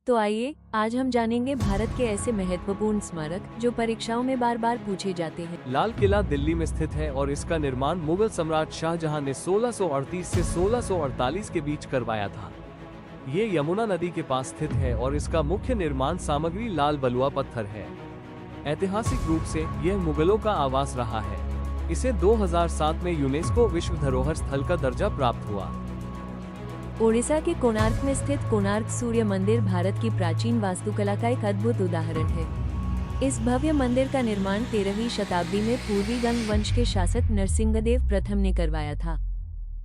तो आइए आज हम जानेंगे भारत के ऐसे महत्वपूर्ण स्मारक जो परीक्षाओं में बार बार पूछे जाते हैं। लाल किला दिल्ली में स्थित है और इसका निर्माण मुगल सम्राट शाहजहां ने 1638 से 1648 के बीच करवाया था। ये यमुना नदी के पास स्थित है और इसका मुख्य निर्माण सामग्री लाल बलुआ पत्थर है। ऐतिहासिक रूप से यह मुगलों का आवास रहा है। इसे 2007 में यूनेस्को विश्व धरोहर स्थल का दर्जा प्राप्त हुआ। ओडिशा के कोणार्क में स्थित कोणार्क सूर्य मंदिर भारत की प्राचीन वास्तुकला का एक अद्भुत उदाहरण है। इस भव्य मंदिर का निर्माण 13वीं शताब्दी में पूर्वी गंग वंश के शासक नरसिंहदेव प्रथम ने करवाया था।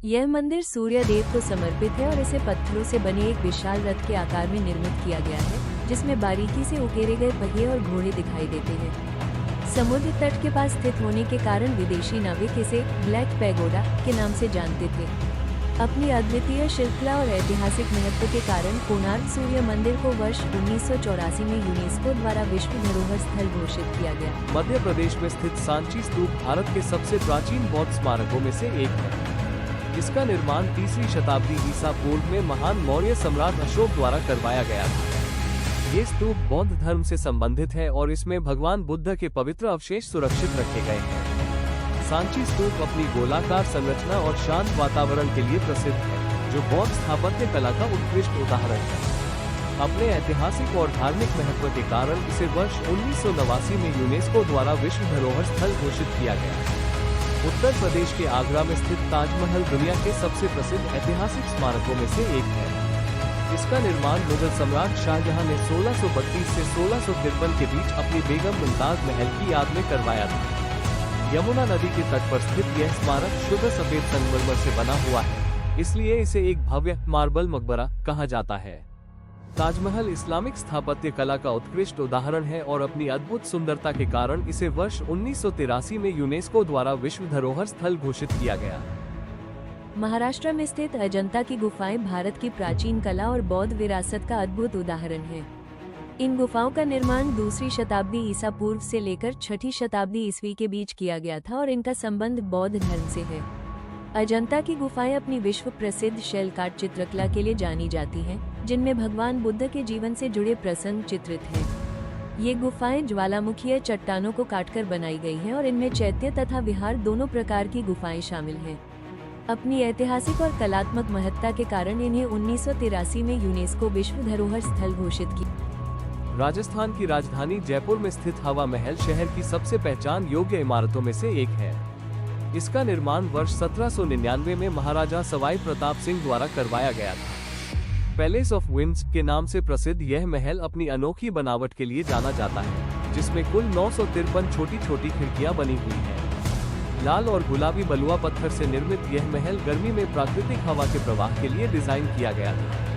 यह मंदिर सूर्य देव को समर्पित है और इसे पत्थरों से बने एक विशाल रथ के आकार में निर्मित किया गया है, जिसमें बारीकी से उकेरे गए पहिए और घोड़े दिखाई देते हैं। समुद्र तट के पास स्थित होने के कारण विदेशी नाविक इसे ब्लैक पैगोडा के नाम से जानते थे। अपनी अद्वितीय शिल्पकला और ऐतिहासिक महत्व के कारण कोणार्क सूर्य मंदिर को वर्ष 1984 में यूनेस्को द्वारा विश्व धरोहर स्थल घोषित किया गया। मध्य प्रदेश में स्थित सांची स्तूप भारत के सबसे प्राचीन बौद्ध स्मारकों में से एक है। इसका निर्माण 3वीं शताब्दी ईसा पूर्व में महान मौर्य सम्राट अशोक द्वारा करवाया गया था। ये स्तूप बौद्ध धर्म से संबंधित है और इसमें भगवान बुद्ध के पवित्र अवशेष सुरक्षित रखे गए हैं। सांची स्तूप अपनी गोलाकार संरचना और शांत वातावरण के लिए प्रसिद्ध है, जो बौद्ध स्थापत्य कला का उत्कृष्ट उदाहरण है। अपने ऐतिहासिक और धार्मिक महत्व के कारण इसे वर्ष 1989 में यूनेस्को द्वारा विश्व धरोहर स्थल घोषित किया गया। उत्तर प्रदेश के आगरा में स्थित ताजमहल दुनिया के सबसे प्रसिद्ध ऐतिहासिक स्मारकों में से एक है। इसका निर्माण मुगल सम्राट शाहजहां ने 1632 से 1653 के बीच अपनी बेगम मुमताज महल की याद में करवाया था। यमुना नदी के तट पर स्थित यह स्मारक शुद्ध सफेद संगमरमर से बना हुआ है, इसलिए इसे एक भव्य मार्बल मकबरा कहा जाता है। ताजमहल इस्लामिक स्थापत्य कला का उत्कृष्ट उदाहरण है और अपनी अद्भुत सुंदरता के कारण इसे वर्ष 1983 में यूनेस्को द्वारा विश्व धरोहर स्थल घोषित किया गया। महाराष्ट्र में स्थित अजंता की गुफाएं भारत की प्राचीन कला और बौद्ध विरासत का अद्भुत उदाहरण है। इन गुफाओं का निर्माण 2वीं शताब्दी ईसा पूर्व से लेकर 6ठी शताब्दी ईस्वी के बीच किया गया था और इनका संबंध बौद्ध धर्म से है। अजंता की गुफाएं अपनी विश्व प्रसिद्ध शेलकाट चित्रकला के लिए जानी जाती हैं, जिनमें भगवान बुद्ध के जीवन से जुड़े प्रसंग चित्रित हैं। ये गुफाएं ज्वालामुखीय चट्टानों को काटकर बनाई गई हैं और इनमें चैत्य तथा विहार दोनों प्रकार की गुफाएं शामिल हैं। अपनी ऐतिहासिक और कलात्मक महत्ता के कारण इन्हें 1983 में यूनेस्को विश्व धरोहर स्थल घोषित किया। राजस्थान की राजधानी जयपुर में स्थित हवा महल शहर की सबसे पहचान योग्य इमारतों में से एक है। इसका निर्माण वर्ष 1799 में महाराजा सवाई प्रताप सिंह द्वारा करवाया गया था। पैलेस ऑफ विंड्स के नाम से प्रसिद्ध यह महल अपनी अनोखी बनावट के लिए जाना जाता है, जिसमें कुल 953 छोटी छोटी खिड़कियां बनी हुई हैं। लाल और गुलाबी बलुआ पत्थर से निर्मित यह महल गर्मी में प्राकृतिक हवा के प्रवाह के लिए डिजाइन किया गया था।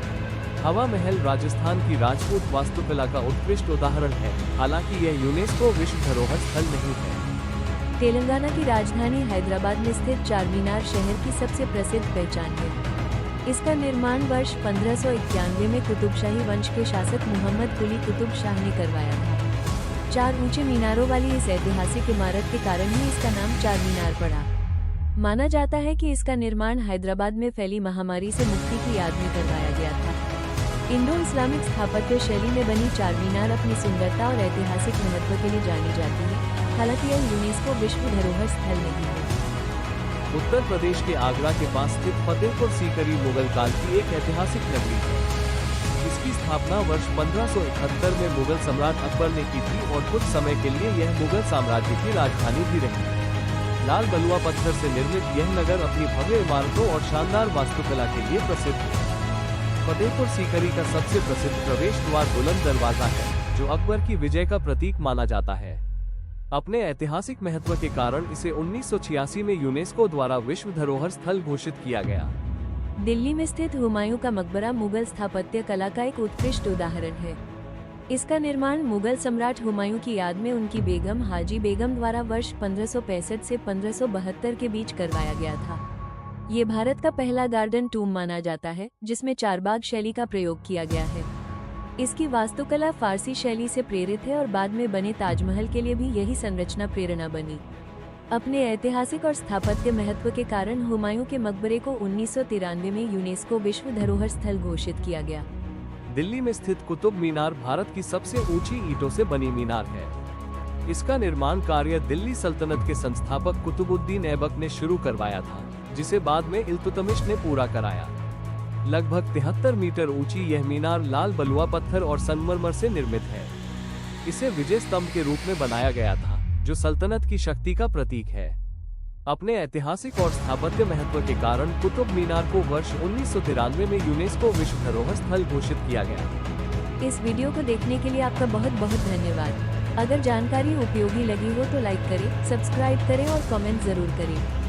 हवा महल राजस्थान की राजपूत वास्तुकला का उत्कृष्ट उदाहरण है, हालांकि यह यूनेस्को विश्व धरोहर स्थल नहीं है। तेलंगाना की राजधानी हैदराबाद में स्थित चारमीनार शहर की सबसे प्रसिद्ध पहचान है। इसका निर्माण वर्ष 1591 में कुतुबशाही वंश के शासक मोहम्मद कुली कुतुब शाह ने करवाया था। 4 ऊंचे मीनारों वाली इस ऐतिहासिक इमारत के कारण ही इसका नाम चारमीनार पड़ा। माना जाता है कि इसका निर्माण हैदराबाद में फैली महामारी से मुक्ति की याद में करवाया गया था। इंडो इस्लामिक स्थापत्य शैली में बनी चारमीनार अपनी सुंदरता और ऐतिहासिक महत्व के लिए जानी जाती है, हालांकि यह यूनेस्को विश्व धरोहर स्थल नहीं है। उत्तर प्रदेश के आगरा के पास स्थित फतेहपुर सीकरी मुगल काल की एक ऐतिहासिक नगरी है। इसकी स्थापना वर्ष 1571 में मुगल सम्राट अकबर ने की थी और कुछ समय के लिए यह मुगल साम्राज्य की राजधानी भी रही। लाल बलुआ पत्थर से निर्मित यह नगर अपनी भव्य इमारतों और शानदार वास्तुकला के लिए प्रसिद्ध है। फतेहपुर सीकरी का सबसे प्रसिद्ध प्रवेश द्वार बुलंद दरवाजा है, जो अकबर की विजय का प्रतीक माना जाता है। अपने ऐतिहासिक महत्व के कारण इसे 1986 में यूनेस्को द्वारा विश्व धरोहर स्थल घोषित किया गया। दिल्ली में स्थित हुमायूं का मकबरा मुगल स्थापत्य कला का एक उत्कृष्ट उदाहरण है। इसका निर्माण मुगल सम्राट हुमायूं की याद में उनकी बेगम हाजी बेगम द्वारा वर्ष 1565 से 1572 के बीच करवाया गया था। ये भारत का पहला गार्डन टूम माना जाता है, जिसमें चारबाग शैली का प्रयोग किया गया है। इसकी वास्तुकला फारसी शैली से प्रेरित है और बाद में बने ताजमहल के लिए भी यही संरचना प्रेरणा बनी। अपने ऐतिहासिक और स्थापत्य महत्व के कारण हुमायूं के मकबरे को 1993 में यूनेस्को विश्व धरोहर स्थल घोषित किया गया। दिल्ली में स्थित कुतुब मीनार भारत की सबसे ऊंची ईंटों से बनी मीनार है। इसका निर्माण कार्य दिल्ली सल्तनत के संस्थापक कुतुबुद्दीन ऐबक ने शुरू करवाया था, जिसे बाद में इल्तुतमिश ने पूरा कराया। लगभग 73 मीटर ऊंची यह मीनार लाल बलुआ पत्थर और संगमरमर से निर्मित है। इसे विजय स्तंभ के रूप में बनाया गया था, जो सल्तनत की शक्ति का प्रतीक है। अपने ऐतिहासिक और स्थापत्य महत्व के कारण कुतुब मीनार को वर्ष 1993 में यूनेस्को विश्व धरोहर स्थल घोषित किया गया। इस वीडियो को देखने के लिए आपका बहुत बहुत धन्यवाद। अगर जानकारी उपयोगी लगी हो तो लाइक करें, सब्सक्राइब करें और कमेंट जरूर करें।